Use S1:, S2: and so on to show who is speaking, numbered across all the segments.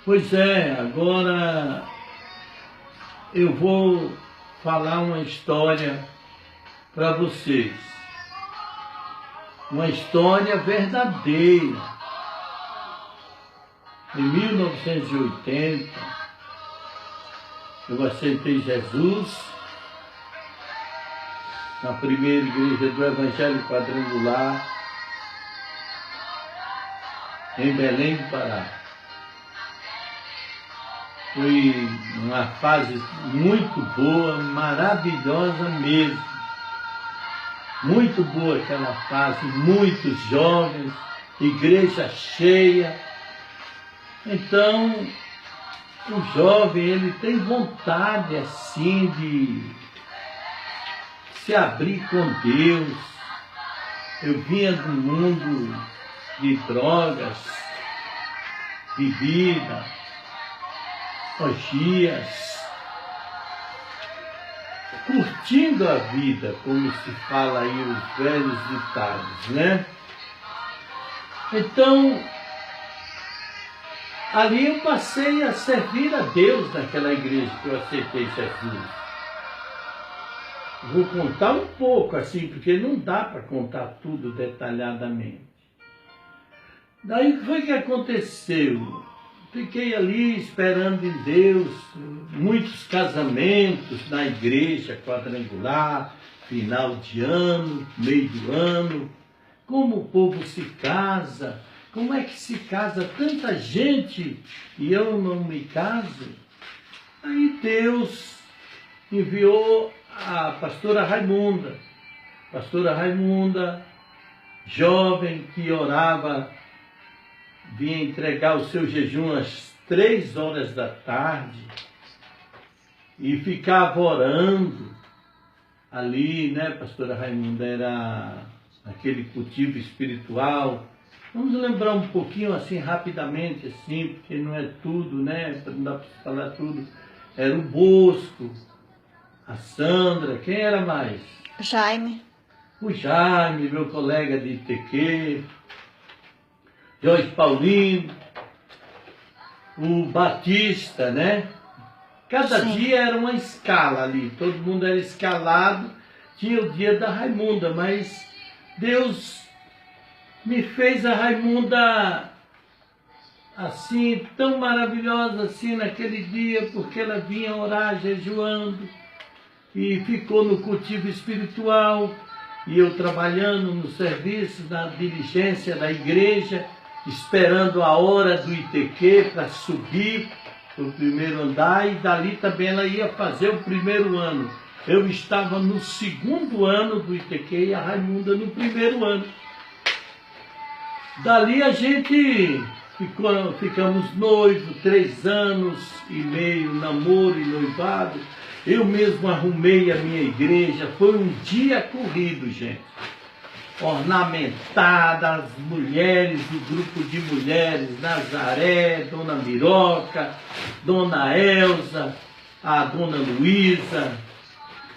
S1: Pois é, agora eu vou falar uma história para vocês. Uma história verdadeira. Em 1980, eu aceitei Jesus na primeira igreja do Evangelho Quadrangular, em Belém do Pará. Foi uma fase muito boa, maravilhosa mesmo. Muito boa aquela fase, muitos jovens, igreja cheia. Então, o jovem, ele tem vontade assim de se abrir com Deus. Eu vinha do mundo de drogas, bebida, orgias, curtindo a vida, como se fala aí os velhos ditados, né? Então, ali eu passei a servir a Deus naquela igreja que eu aceitei Jesus. Vou contar um pouco assim, porque não dá para contar tudo detalhadamente. Daí o que foi que aconteceu? Fiquei ali esperando em Deus, muitos casamentos na igreja quadrangular, final de ano, meio do ano. Como o povo se casa, como é que se casa tanta gente e eu não me caso? Aí Deus enviou a pastora Raimunda. Pastora Raimunda, jovem que orava, vinha entregar o seu jejum às 3 horas da tarde e ficava orando ali, né, pastora Raimunda? Era aquele cultivo espiritual. Vamos lembrar um pouquinho assim, rapidamente, assim, porque não é tudo, né, não dá para falar tudo. Era o Bosco, a Sandra, quem era mais?
S2: Jaime.
S1: O Jaime, meu colega de ITQ, Jorge Paulino, o Batista, né? Cada
S2: Sim.
S1: dia era uma escala ali, todo mundo era escalado, tinha o dia da Raimunda, mas Deus me fez a Raimunda assim, tão maravilhosa assim naquele dia, porque ela vinha orar jejuando e ficou no cultivo espiritual, e eu trabalhando no serviço, na diligência da igreja, esperando a hora do ITQ para subir para o primeiro andar, e dali também ela ia fazer o primeiro ano. Eu estava no segundo ano do ITQ e a Raimunda no primeiro ano. Dali a gente ficamos noivos, 3 anos e meio, namoro e noivado. Eu mesmo arrumei a minha igreja, foi um dia corrido, gente. Ornamentada, as mulheres, o grupo de mulheres, Nazaré, Dona Miroca, Dona Elza, a Dona Luísa,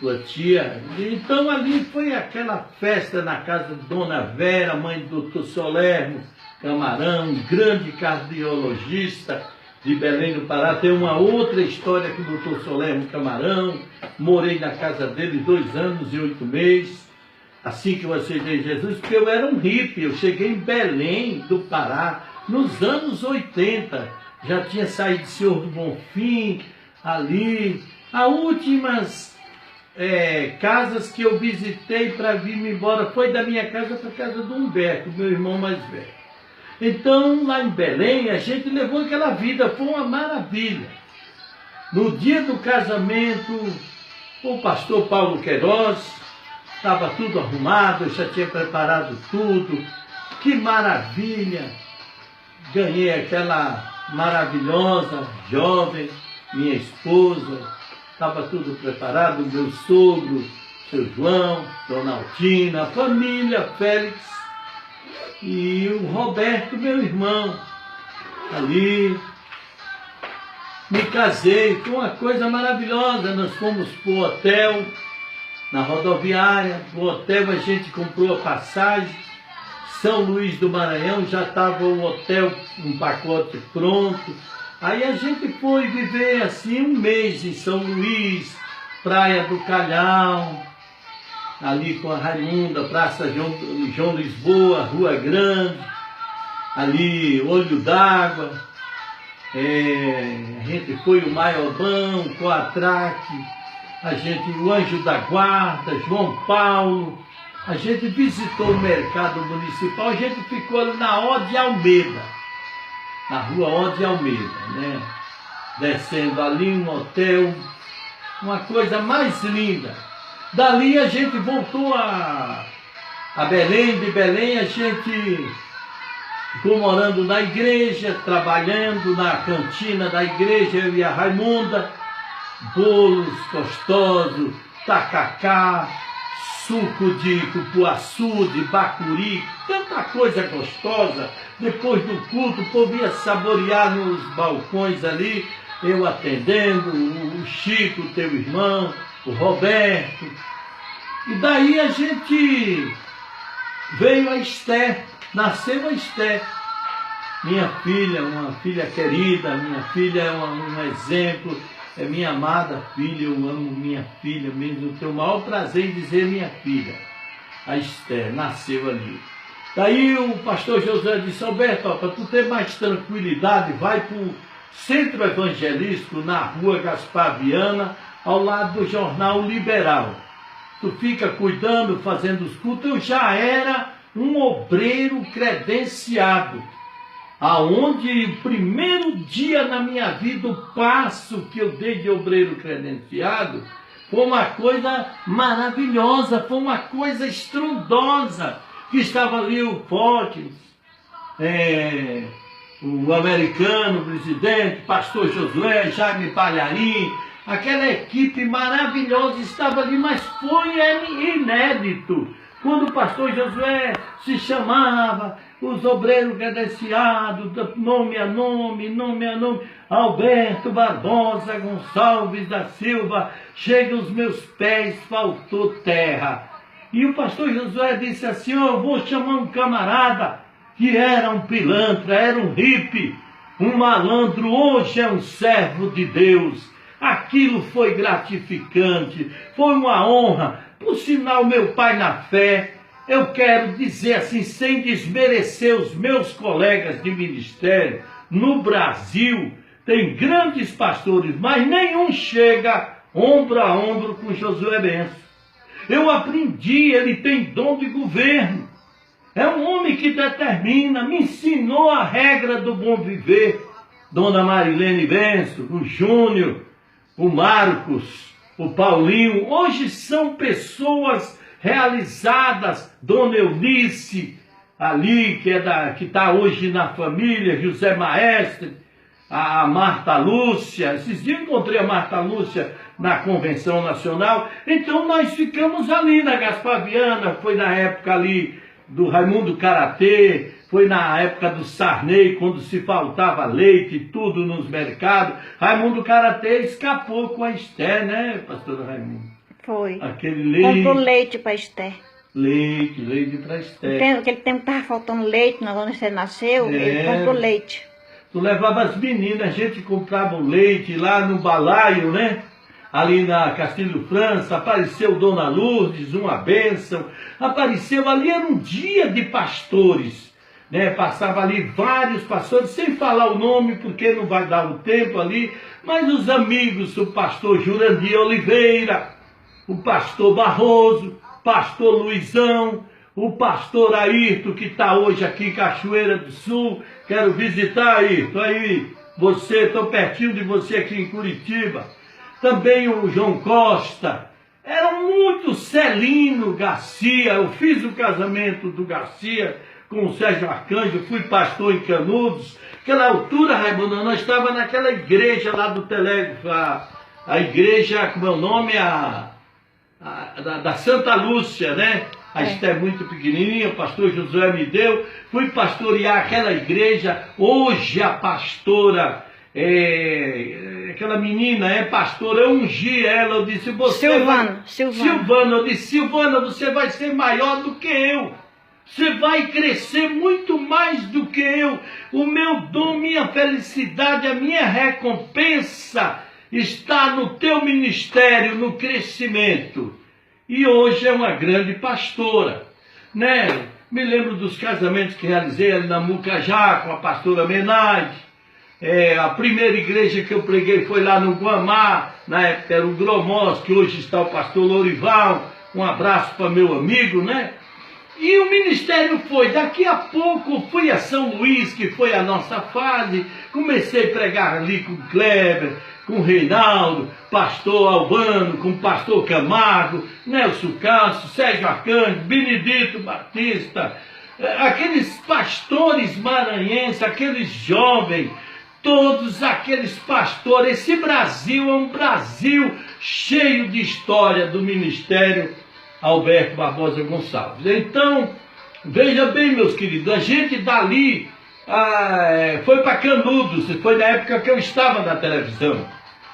S1: sua tia. Então ali foi aquela festa na casa de Dona Vera, mãe do Dr. Solermo Camarão, um grande cardiologista de Belém do Pará. Tem uma outra história com o Dr. Solermo Camarão. Morei na casa dele 2 anos e 8 meses, assim que eu aceitei Jesus, porque eu era um hippie. Eu cheguei em Belém do Pará nos anos 80. Já tinha saído de Senhor do Bonfim, ali. As últimas casas que eu visitei para vir-me embora foi da minha casa para a casa do Humberto, meu irmão mais velho. Então, lá em Belém, a gente levou aquela vida, foi uma maravilha. No dia do casamento, o pastor Paulo Queiroz, estava tudo arrumado, eu já tinha preparado tudo. Que maravilha! Ganhei aquela maravilhosa jovem, minha esposa, estava tudo preparado, meu sogro, seu João, Dona Altina, a família, Félix e o Roberto, meu irmão, ali. Me casei, foi uma coisa maravilhosa. Nós fomos para o hotel, na rodoviária. No hotel a gente comprou a passagem. São Luís do Maranhão, já estava o hotel, um pacote pronto. Aí a gente foi viver assim um mês em São Luís, Praia do Calhau, ali com a Raimunda, Praça João Lisboa, Rua Grande, ali Olho d'Água, a gente foi o Maiobão, o Coatraque, o Anjo da Guarda, João Paulo, a gente visitou o mercado municipal, a gente ficou ali na Ode Almeida, na rua Ode Almeida, né? Descendo ali um hotel, uma coisa mais linda. Dali a gente voltou a Belém, de Belém a gente ficou morando na igreja, trabalhando na cantina da igreja, eu e a Raimunda, bolos gostosos, tacacá, suco de cupuaçu, de bacuri, tanta coisa gostosa. Depois do culto, o povo ia saborear nos balcões ali, eu atendendo, o Chico, teu irmão, o Roberto. E daí a gente veio a Esther, nasceu a Esther, minha filha, uma filha querida, minha filha é um exemplo, é minha amada filha, eu amo minha filha mesmo, eu tenho o maior prazer em dizer minha filha, a Esther, nasceu ali. Daí o pastor Josué disse, Alberto, para tu ter mais tranquilidade, vai para o Centro Evangelístico, na rua Gaspar Viana, ao lado do Jornal Liberal. Tu fica cuidando, fazendo os cultos. Eu já era um obreiro credenciado, aonde o primeiro dia na minha vida, o passo que eu dei de obreiro credenciado, foi uma coisa maravilhosa, foi uma coisa estrondosa, que estava ali o Fox, o americano, o presidente, pastor Josué, Jaime Palharim, aquela equipe maravilhosa estava ali, mas foi inédito. Quando o pastor Josué se chamava, os obreiros credenciados, nome a nome, Alberto Barbosa Gonçalves da Silva, chega aos meus pés, faltou terra. E o pastor Josué disse assim, eu vou chamar um camarada que era um pilantra, era um hippie, um malandro, hoje é um servo de Deus. Aquilo foi gratificante, foi uma honra. Por sinal, meu pai na fé, eu quero dizer assim, sem desmerecer os meus colegas de ministério, no Brasil tem grandes pastores, mas nenhum chega ombro a ombro com Josué Benço. Eu aprendi, ele tem dom de governo. É um homem que determina, me ensinou a regra do bom viver. Dona Marilene Benço, o Júnior, o Marcos, o Paulinho, hoje são pessoas realizadas. Dona Eunice, ali, que está hoje na família, José Maestre, a Marta Lúcia. Esses dias encontrei a Marta Lúcia na Convenção Nacional. Então nós ficamos ali na Gaspar Viana, foi na época ali do Raimundo Karatê, foi na época do Sarney, quando se faltava leite e tudo nos mercados. Raimundo Karatê escapou com a Esther, né, pastor Raimundo?
S2: Foi.
S1: Aquele leite.
S2: Comprou leite para Esther.
S1: Leite para Esther.
S2: Aquele tempo que estava faltando leite, quando você nasceu, ele comprou leite.
S1: Tu levava as meninas, a gente comprava o leite lá no balaio, né? Ali na Castilho França, apareceu Dona Lourdes, uma bênção. Apareceu ali, era um dia de pastores, né? Passava ali vários pastores, sem falar o nome, porque não vai dar o tempo ali, mas os amigos, o pastor Jurandir Oliveira, o pastor Barroso, pastor Luizão, o pastor Ayrton, que está hoje aqui em Cachoeira do Sul. Quero visitar, Ayrton, aí você, estou pertinho de você aqui em Curitiba. Também o João Costa, era muito Celino Garcia. Eu fiz o casamento do Garcia com o Sérgio Arcanjo, fui pastor em Canudos. Naquela altura, Raimundo, nós estávamos naquela igreja lá do Telégrafo, a igreja, como é o nome, da Santa Lúcia, né? A Esther é muito pequenininha, o pastor Josué me deu, fui pastorear aquela igreja. Hoje a pastora, aquela menina é pastora, eu ungi ela, eu disse, Silvana, eu disse, Silvana, você vai ser maior do que eu. Você vai crescer muito mais do que eu. O meu dom, minha felicidade, a minha recompensa está no teu ministério, no crescimento. E hoje é uma grande pastora, né? Me lembro dos casamentos que realizei ali na Mucajá com a pastora Menade. A primeira igreja que eu preguei foi lá no Guamá, na época era o Gromós, que hoje está o pastor Lorival. Um abraço para meu amigo, né? E o ministério foi, daqui a pouco fui a São Luís, que foi a nossa fase, comecei a pregar ali com o Kleber, com o Reinaldo, pastor Albano, com o pastor Camargo, Nelson Castro, Sérgio Arcanjo, Benedito Batista, aqueles pastores maranhenses, aqueles jovens, todos aqueles pastores. Esse Brasil é um Brasil cheio de história do ministério Alberto Barbosa Gonçalves. Então, veja bem, meus queridos, a gente dali foi para Canudos, foi na época que eu estava na televisão.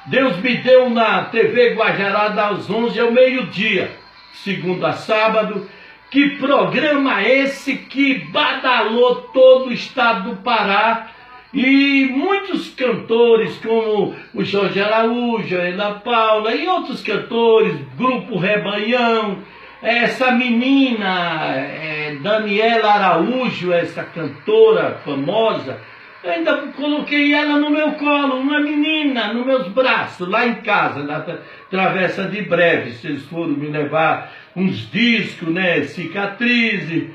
S1: Deus me deu na TV Guajará das 11 ao meio-dia, segunda a sábado. Que programa esse que badalou todo o estado do Pará, e muitos cantores como o Jorge Araújo, a Ana Paula e outros cantores, Grupo Rebanhão, essa menina Daniela Araújo, essa cantora famosa, eu ainda coloquei ela no meu colo, uma menina, nos meus braços, lá em casa, na Travessa de Breves. Eles foram me levar uns discos, né, Cicatriz,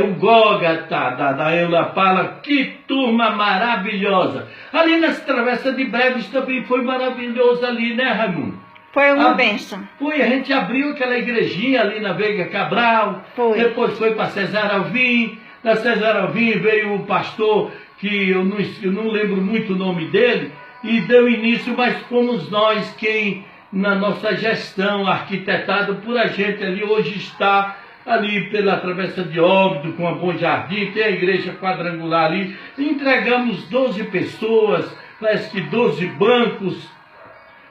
S1: o Goga da Ana Paula, que turma maravilhosa. Ali nas Travessas de Breves também foi maravilhoso ali, né, Raimundo?
S2: Foi uma bênção.
S1: Foi, a gente abriu aquela igrejinha ali na Veiga Cabral, depois foi para Cesar Alvim, da Cesar Alvim veio o pastor, que eu não lembro muito o nome dele, e deu início, mas fomos nós quem, na nossa gestão, arquitetado por a gente ali, hoje está ali pela Travessa de Óbido, com a Bom Jardim, tem a igreja quadrangular ali, entregamos 12 pessoas, parece que 12 bancos,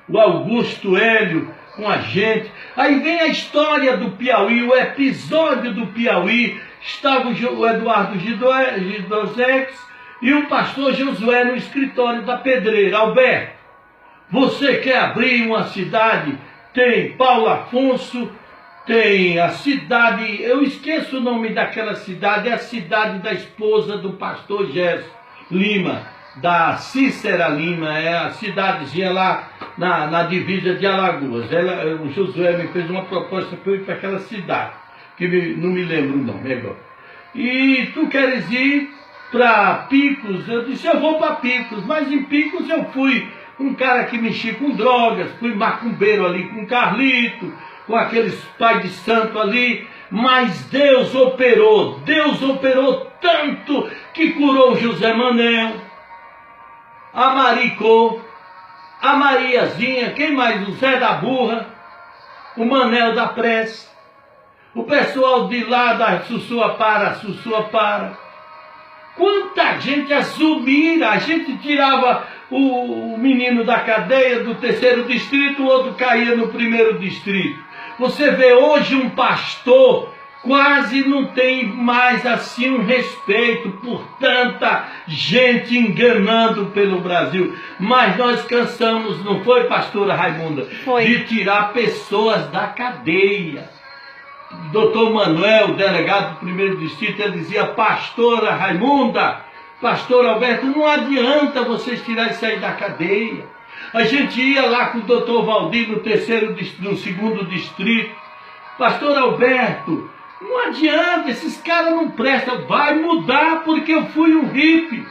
S1: o Augusto Hélio com a gente. Aí vem a história do Piauí, o episódio do Piauí, estava o Eduardo Gidosex e o pastor Josué no escritório da Pedreira. Alberto, você quer abrir uma cidade? Tem Paulo Afonso, tem a cidade, eu esqueço o nome daquela cidade, é a cidade da esposa do pastor Gerson Lima, da Cícera Lima, é a cidadezinha lá na divisa de Alagoas. O Josué me fez uma proposta para eu ir para aquela cidade, que não me lembro o nome agora. E tu queres ir para Picos? Eu disse, eu vou para Picos, mas em Picos eu fui um cara que mexia com drogas, fui macumbeiro ali com Carlito, com aqueles pai de santo ali, mas Deus operou tanto que curou o José Manel, a Maricô, a Mariazinha, quem mais? O Zé da Burra, o Manel da Prece, o pessoal de lá da Sussuapara. Quanta gente, a Zumira, a gente tirava o menino da cadeia do 3º distrito, o outro caía no 1º distrito. Você vê hoje um pastor quase não tem mais assim um respeito por tanta gente enganando pelo Brasil. Mas nós cansamos, não foi, pastora Raimunda?
S2: Foi.
S1: De tirar pessoas da cadeia. Doutor Manuel, delegado do 1º distrito, ele dizia, pastora Raimunda, pastor Alberto, não adianta vocês tirarem isso aí da cadeia. A gente ia lá com o doutor Valdir no 2º distrito. Pastor Alberto, não adianta, esses caras não prestam, vai mudar porque eu fui um hippie.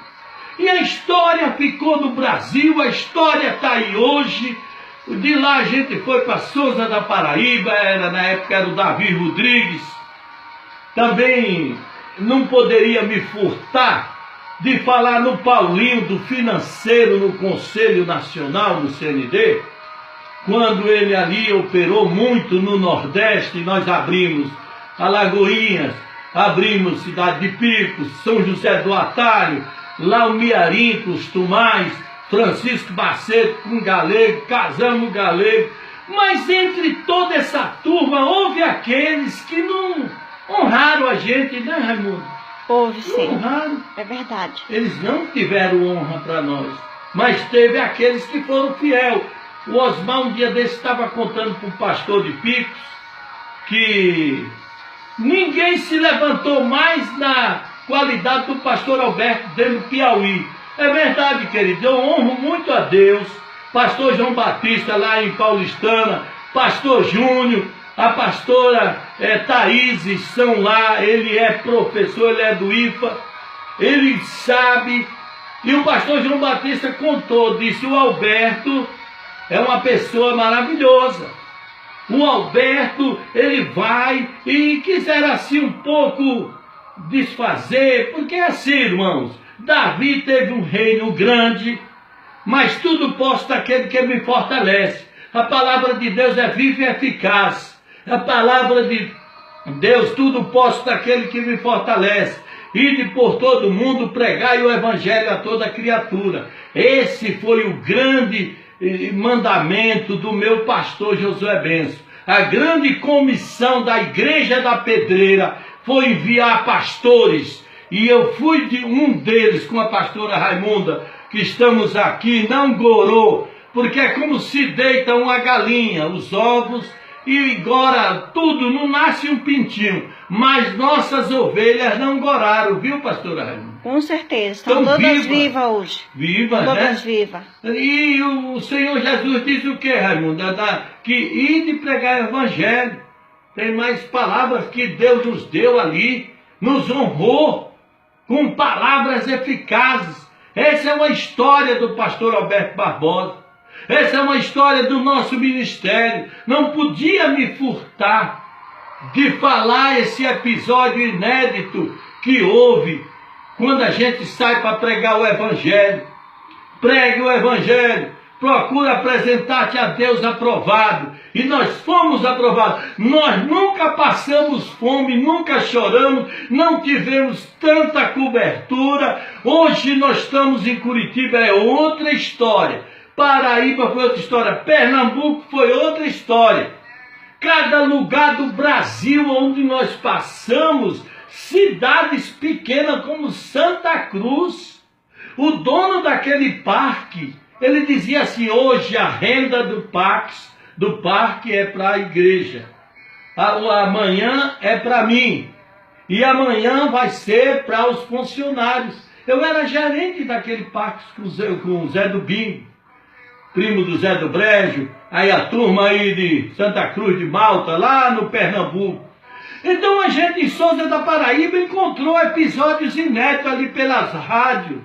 S1: E a história ficou no Brasil, a história está aí hoje. De lá a gente foi para Souza da Paraíba, na época era o Davi Rodrigues. Também não poderia me furtar de falar no Paulinho do Financeiro no Conselho Nacional, no CND, quando ele ali operou muito no Nordeste. Nós abrimos Alagoinhas, abrimos Cidade de Picos, São José do Atalho, lá o Miarim, com os Tumais, Francisco Baceto com Galego, casamos Galego. Mas entre toda essa turma houve aqueles que honraram a gente, né, Raimundo?
S2: Houve sim.
S1: Honraram.
S2: É verdade.
S1: Eles não tiveram honra para nós, mas teve aqueles que foram fiel. O Osmar um dia desse estava contando para um pastor de Picos que ninguém se levantou mais na qualidade do pastor Alberto dentro do Piauí. É verdade, querido, eu honro muito a Deus. Pastor João Batista lá em Paulistana, pastor Júnior, a pastora Thaís estão lá, ele é professor, ele é do IFA, ele sabe. E o pastor João Batista contou, disse, o Alberto é uma pessoa maravilhosa. O Alberto, ele vai e quiser assim um pouco desfazer, porque assim, irmãos, Davi teve um reino grande, mas tudo posso daquele que me fortalece. A palavra de Deus é viva e eficaz. A palavra de Deus, tudo posso daquele que me fortalece. Ide por todo mundo, pregai o evangelho a toda criatura. Esse foi o grande mandamento do meu pastor Josué Benço. A grande comissão da Igreja da Pedreira foi enviar pastores. E eu fui de um deles com a pastora Raimunda, que estamos aqui, não gorou, porque é como se deita uma galinha, os ovos, e gora tudo, não nasce um pintinho. Mas nossas ovelhas não goraram, viu, pastora Raimunda?
S2: Com certeza, estão todas vivas hoje.
S1: Vivas,
S2: todas
S1: né?
S2: vivas.
S1: E o Senhor Jesus diz o que, Raimunda? Que ide pregar o evangelho. Tem mais palavras que Deus nos deu ali, nos honrou com palavras eficazes. Essa é uma história do pastor Alberto Barbosa. Essa é uma história do nosso ministério. Não podia me furtar de falar esse episódio inédito que houve quando a gente sai para pregar o evangelho. Pregue o evangelho. Procura apresentar-te a Deus aprovado. E nós fomos aprovados. Nós nunca passamos fome, nunca choramos, não tivemos tanta cobertura. Hoje nós estamos em Curitiba, é outra história. Paraíba foi outra história. Pernambuco foi outra história. Cada lugar do Brasil onde nós passamos, cidades pequenas como Santa Cruz. O dono daquele parque, ele dizia assim, hoje a renda do parque é para a igreja. Amanhã é para mim. E amanhã vai ser para os funcionários. Eu era gerente daquele parque com o Zé do Bingo, primo do Zé do Brejo, aí a turma aí de Santa Cruz de Malta, lá no Pernambuco. Então a gente em Souza da Paraíba encontrou episódios inéditos ali pelas rádios.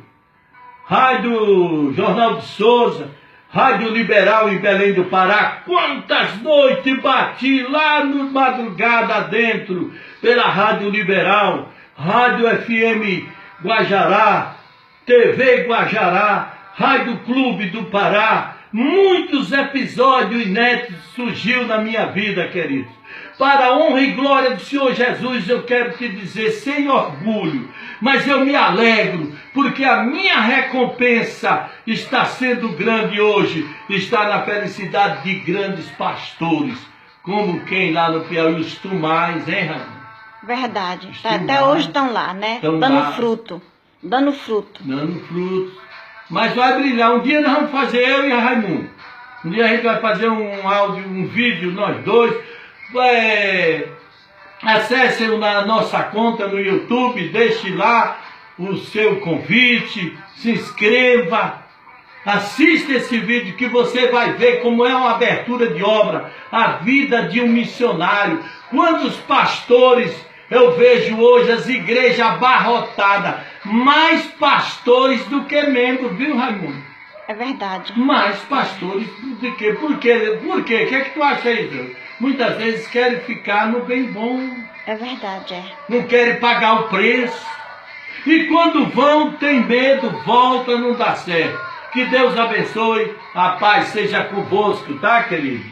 S1: Rádio Jornal de Souza, Rádio Liberal em Belém do Pará. Quantas noites bati lá no madrugada dentro pela Rádio Liberal, Rádio FM Guajará, TV Guajará, Rádio Clube do Pará. Muitos episódios inéditos surgiu na minha vida, queridos. Para a honra e glória do Senhor Jesus, eu quero te dizer, sem orgulho, mas eu me alegro, porque a minha recompensa está sendo grande hoje, está na felicidade de grandes pastores, como quem lá no Piauí, os Tumais, hein, Raimunda?
S2: Verdade, até hoje estão lá, né?
S1: Estão
S2: dando
S1: lá.
S2: fruto, dando fruto.
S1: Dando frutos. Mas vai brilhar. Um dia nós vamos fazer, eu e a Raimunda. Um dia a gente vai fazer um áudio, um vídeo, nós dois. Acessem na nossa conta no YouTube, deixe lá o seu convite, se inscreva, assista esse vídeo que você vai ver como é uma abertura de obra, a vida de um missionário. Quantos pastores eu vejo hoje, as igrejas abarrotadas, mais pastores do que membros, viu, Raimundo?
S2: É verdade.
S1: Mais pastores do que... Por quê? Por quê? O que é que tu acha aí, Deus? Muitas vezes querem ficar no bem bom.
S2: É verdade, é.
S1: Não querem pagar o preço. E quando vão, tem medo, volta, não dá certo. Que Deus abençoe, a paz seja convosco, tá, querido?